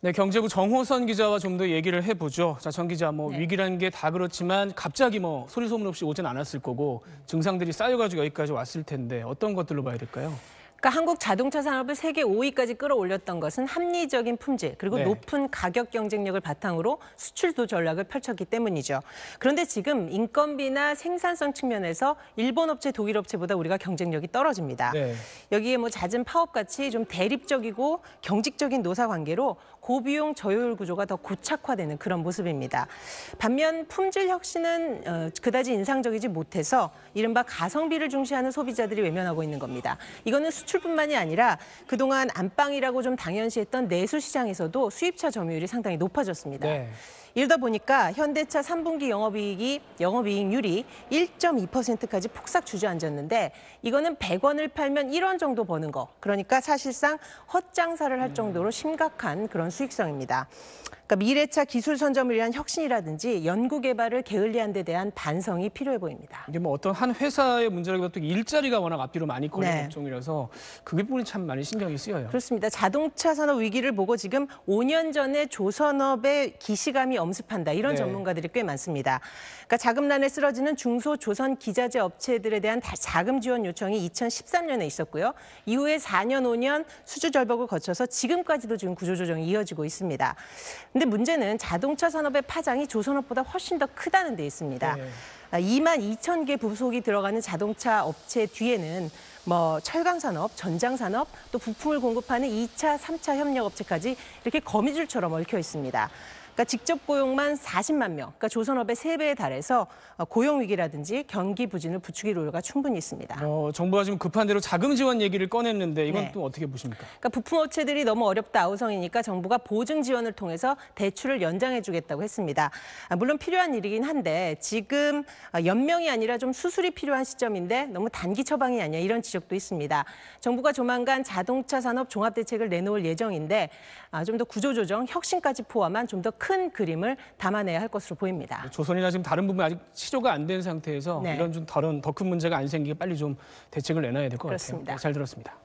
네, 경제부 정호선 기자와 좀 더 얘기를 해보죠. 자, 정 기자, 네. 위기라는 게 다 그렇지만 갑자기 소리 소문 없이 오진 않았을 거고 증상들이 쌓여가지고 여기까지 왔을 텐데 어떤 것들로 봐야 될까요? 그러니까 한국 자동차 산업을 세계 5위까지 끌어올렸던 것은 합리적인 품질 그리고 네. 높은 가격 경쟁력을 바탕으로 수출도 전략을 펼쳤기 때문이죠. 그런데 지금 인건비나 생산성 측면에서 일본 업체, 독일 업체보다 우리가 경쟁력이 떨어집니다. 네. 여기에 잦은 파업 같이 좀 대립적이고 경직적인 노사 관계로 고비용 저효율 구조가 더 고착화되는 그런 모습입니다. 반면 품질 혁신은 그다지 인상적이지 못해서 이른바 가성비를 중시하는 소비자들이 외면하고 있는 겁니다. 이거는 수출뿐만이 아니라 그동안 안방이라고 좀 당연시했던 내수 시장에서도 수입차 점유율이 상당히 높아졌습니다. 네. 이러다 보니까 현대차 3분기 영업이익률이 1.2%까지 폭삭 주저앉았는데 이거는 100원을 팔면 1원 정도 버는 거. 그러니까 사실상 헛장사를 할 정도로 심각한 그런 수익성입니다. 그러니까 미래차 기술 선점을 위한 혁신이라든지 연구 개발을 게을리한 데 대한 반성이 필요해 보입니다. 이게 어떤 한 회사의 문제라기보다 일자리가 워낙 앞뒤로 많이 걸리는 네. 업종이라서 그 부분이 참 많이 신경이 쓰여요. 그렇습니다. 자동차 산업 위기를 보고 지금 5년 전에 조선업의 기시감이 엄습한다. 이런 네. 전문가들이 꽤 많습니다. 그러니까 자금난에 쓰러지는 중소조선 기자재 업체들에 대한 자금 지원 요청이 2013년에 있었고요. 이후에 4년, 5년 수주 절벽을 거쳐서 지금까지도 지금 구조조정이 이어지고 있습니다. 근데 문제는 자동차 산업의 파장이 조선업보다 훨씬 더 크다는 데 있습니다. 네. 2만 2천 개 부속이 들어가는 자동차 업체 뒤에는 철강산업, 전장산업, 또 부품을 공급하는 2차, 3차 협력업체까지 이렇게 거미줄처럼 얽혀 있습니다. 그러니까 직접 고용만 40만 명, 그러니까 조선업의 3배에 달해서 고용 위기라든지 경기 부진을 부추길 우려가 충분히 있습니다. 정부가 지금 급한 대로 자금 지원 얘기를 꺼냈는데 이건 네. 또 어떻게 보십니까? 그러니까 부품업체들이 너무 어렵다 아우성이니까 정부가 보증 지원을 통해서 대출을 연장해주겠다고 했습니다. 물론 필요한 일이긴 한데 지금 연명이 아니라 좀 수술이 필요한 시점인데 너무 단기 처방이 아니야 이런 지적도 있습니다. 정부가 조만간 자동차 산업 종합대책을 내놓을 예정인데 좀 더 구조조정, 혁신까지 포함한 좀 더 큰 그림을 담아내야 할 것으로 보입니다. 조선이나 지금 다른 부분이 아직 치료가 안 된 상태에서 네. 이런 좀 더 큰 문제가 안 생기게 빨리 좀 대책을 내놔야 될 것 같아요. 그렇습니다. 잘 들었습니다.